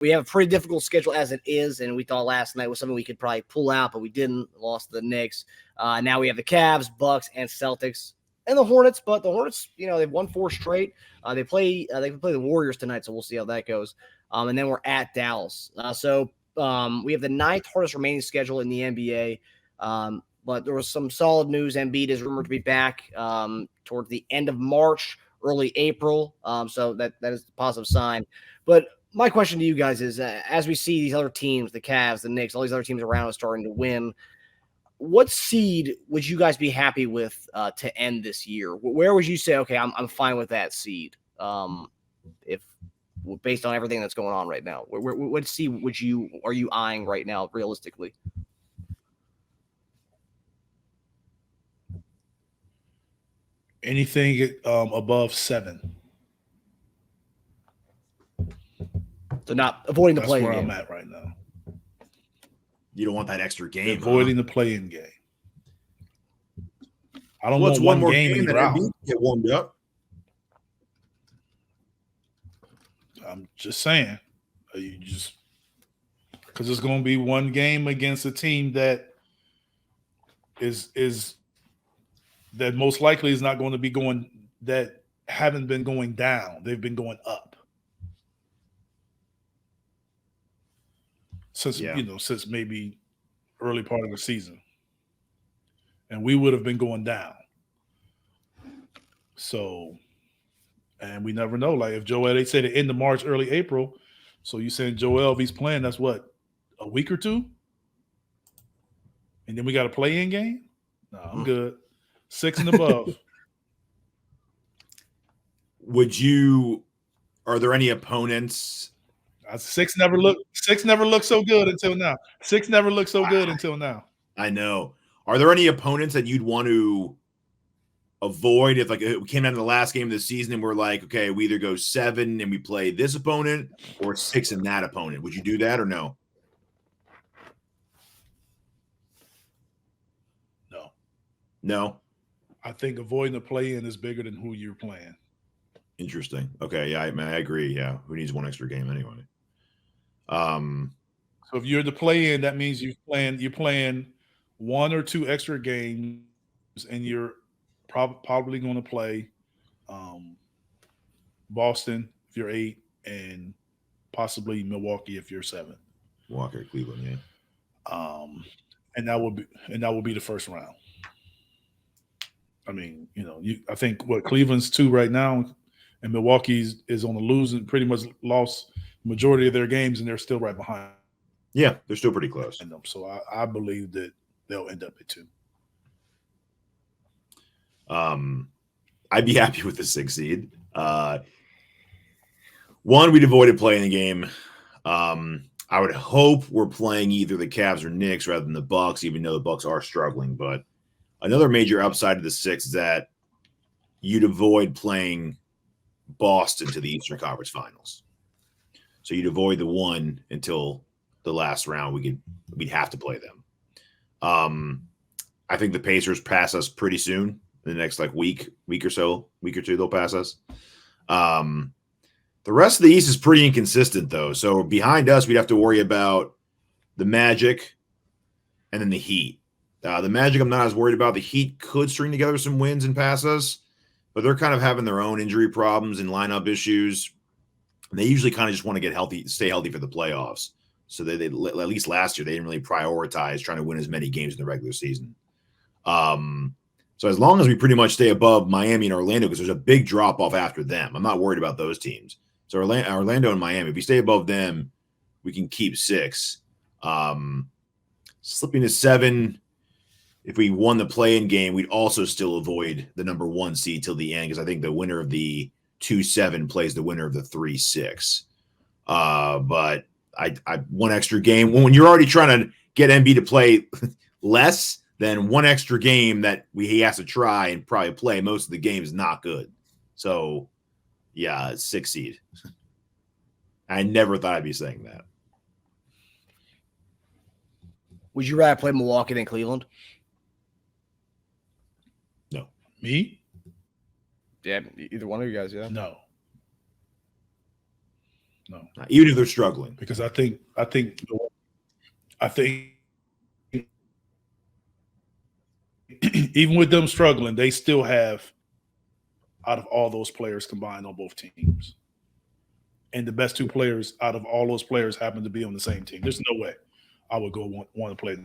we have a pretty difficult schedule as it is, and we thought last night was something we could probably pull out, but we didn't. Lost to the Knicks. Now we have the Cavs, Bucks, and Celtics, and the Hornets. But the Hornets, they've won 4 straight. They play the Warriors tonight, so we'll see how that goes. And then we're at Dallas. So we have the 9th hardest remaining schedule in the NBA. But there was some solid news. Embiid is rumored to be back towards the end of March, early April. So that is a positive sign. But my question to you guys is, as we see these other teams, the Cavs, the Knicks, all these other teams around us starting to win, what seed would you guys be happy with to end this year? Where would you say, okay, I'm fine with that seed? If based on everything that's going on right now, what seed are you eyeing right now, realistically? Anything above 7. So not avoiding the play-in game. That's where I'm at right now. You don't want that extra game. Avoiding the play-in game. I don't want one more game and you're out. Get warmed up. I'm just saying. Because it's going to be one game against a team that is that most likely is not going to be going, that haven't been going down. They've been going up. Since maybe early part of the season. And we would have been going down. So, and we never know. Like if Joel, they say the end of March, early April. So you saying Joel, if he's playing, that's what, a week or 2? And then we got a play-in game? No, I'm good. 6 and above. Are there any opponents? 6 never looked so good until now. 6 never looked so good until now. I know. Are there any opponents that you'd want to avoid if like it came down to the last game of the season and we're like, okay, we either go 7 and we play this opponent or 6 and that opponent? Would you do that or no? No. I think avoiding the play-in is bigger than who you're playing. Interesting. Okay, yeah, I agree. Yeah, who needs one extra game anyway? So if you're the play-in, that means you're playing 1 or 2 extra games, and you're probably going to play Boston if you're 8, and possibly Milwaukee if you're 7. Milwaukee or Cleveland, yeah. And that will be the first round. I mean, I think Cleveland's 2 right now, and Milwaukee is on the losing, pretty much lost majority of their games, and they're still right behind. Yeah, they're still pretty close. So I believe that they'll end up at 2. I'd be happy with the 6 seed. 1, we'd avoided playing the game. I would hope we're playing either the Cavs or Knicks rather than the Bucks, even though the Bucks are struggling. But another major upside of the 6 is that you'd avoid playing Boston to the Eastern Conference Finals. So you'd avoid the 1 until the last round. We'd have to play them. I think the Pacers pass us pretty soon. In the next week or 2, they'll pass us. The rest of the East is pretty inconsistent, though. So behind us, we'd have to worry about the Magic and then the Heat. The Magic, I'm not as worried about. The Heat could string together some wins and pass us, but they're kind of having their own injury problems and lineup issues. They usually kind of just want to get healthy, stay healthy for the playoffs. So they at least last year, they didn't really prioritize trying to win as many games in the regular season. So as long as we pretty much stay above Miami and Orlando, because there's a big drop off after them, I'm not worried about those teams. So Orlando and Miami, if we stay above them, we can keep 6. Slipping to 7, if we won the play-in game, we'd also still avoid the number 1 seed till the end, because I think the winner of the 2-7 plays the winner of the 3-6. But I 1 extra game, when you're already trying to get Embiid to play less than 1 extra game that he has to try and probably play most of the game is not good. So, yeah, 6 seed. I never thought I'd be saying that. Would you rather play Milwaukee than Cleveland? No. Me? Yeah, either one of you guys, yeah. No. No. Even if they're struggling. Because I think even with them struggling, they still have out of all those players combined on both teams. And the best two players out of all those players happen to be on the same team. There's no way I would go want to play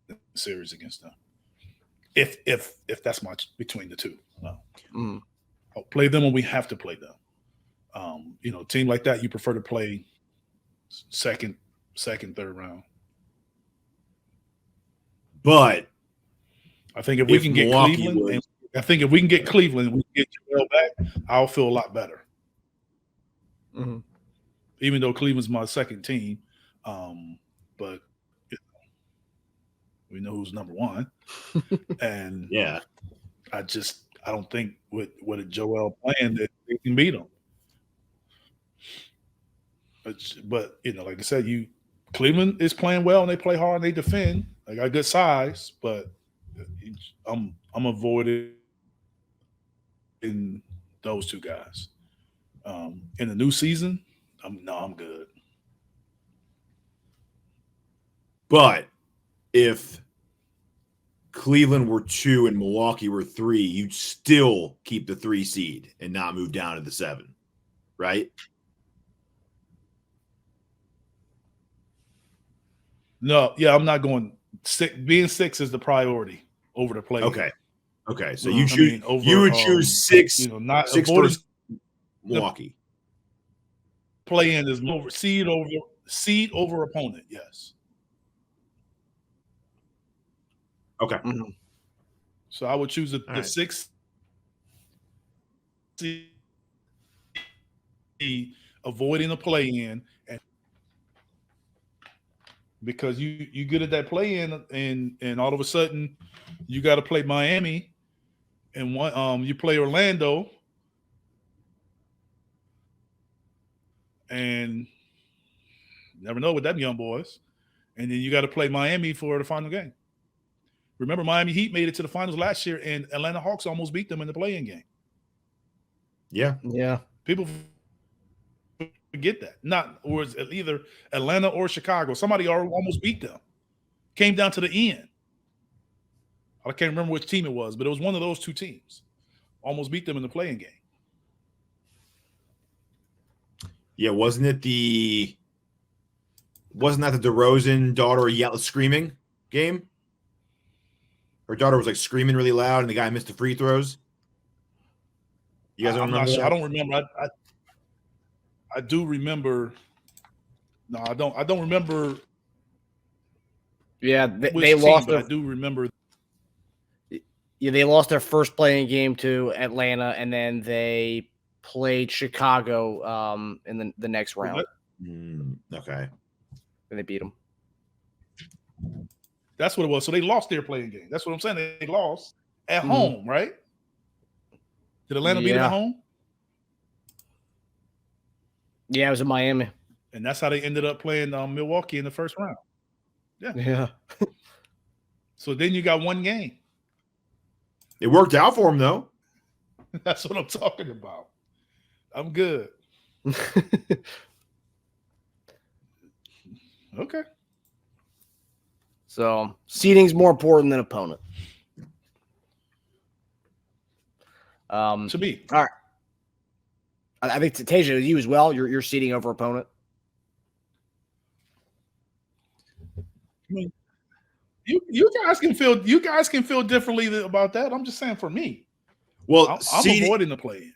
the series against them. If that's much between the two. No. I'll play them when we have to play them. Team like that, you prefer to play second, third round. But I think if we can get Cleveland, and we can get Joel back, I'll feel a lot better. Mm-hmm. Even though Cleveland's my second team, but we know who's number one. And yeah, I don't think with a Joel playing that they can beat them. But like I said, Cleveland is playing well and they play hard and they defend. They got good size, but I'm avoiding those two guys. In the new season, I'm good. But if Cleveland were 2 and Milwaukee were 3, you'd still keep the 3 seed and not move down to the 7, right? No, yeah, I'm not going 6. Being 6 is the priority over the play. Okay. So you would choose 6. Not 6 avoiding Milwaukee. Play in is seed over opponent. Yes. Okay. Mm-hmm. So I would choose the right. 6 seed, avoiding the play in, and because you good at that play in, and all of a sudden you got to play Miami, and you play Orlando, and never know with them young boys, and then you got to play Miami for the final game. Remember, Miami Heat made it to the finals last year, and Atlanta Hawks almost beat them in the play-in game. Yeah. People forget that. Or it's either Atlanta or Chicago. Somebody almost beat them. Came down to the end. I can't remember which team it was, but it was one of those two teams. Almost beat them in the play-in game. Yeah, wasn't that the DeRozan daughter screaming game? Her daughter was like screaming really loud, and the guy missed the free throws. You guys don't remember? I don't remember. I do remember. No, I don't. I don't remember. Yeah, they lost. I do remember. Yeah, they lost their first playing game to Atlanta, and then they played Chicago in the next round. Okay. And they beat them. That's what it was. So they lost their playing game. That's what I'm saying. They lost at home, right? Did Atlanta beat them at home? Yeah, it was in Miami. And that's how they ended up playing Milwaukee in the first round. Yeah. So then you got one game. It worked out for them, though. That's what I'm talking about. I'm good. Okay. So seeding's more important than opponent. To me. All right. I think Teja, you as well. You're seeding over opponent. I mean, you guys can feel differently about that. I'm just saying for me. Well, I'm avoiding the play.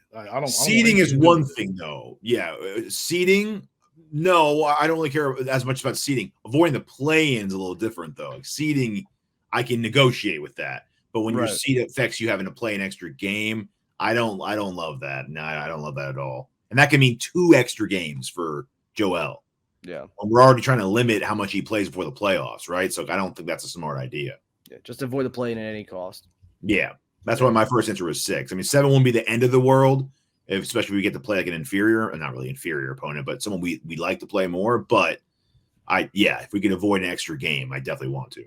Seeding is one thing, though. Yeah, seeding. No, I don't really care as much about seeding. Avoiding the play-in is a little different, though. Like seeding, I can negotiate with that. But when your seed affects you having to play an extra game, I don't love that. No, I don't love that at all. And that can mean 2 extra games for Joel. Yeah. We're already trying to limit how much he plays before the playoffs, right? So I don't think that's a smart idea. Yeah, just avoid the play-in at any cost. Yeah. That's why my first answer was 6. I mean, 7 won't be the end of the world, especially if we get to play like an inferior, not really inferior opponent, but someone we like to play more. But if we can avoid an extra game, I definitely want to.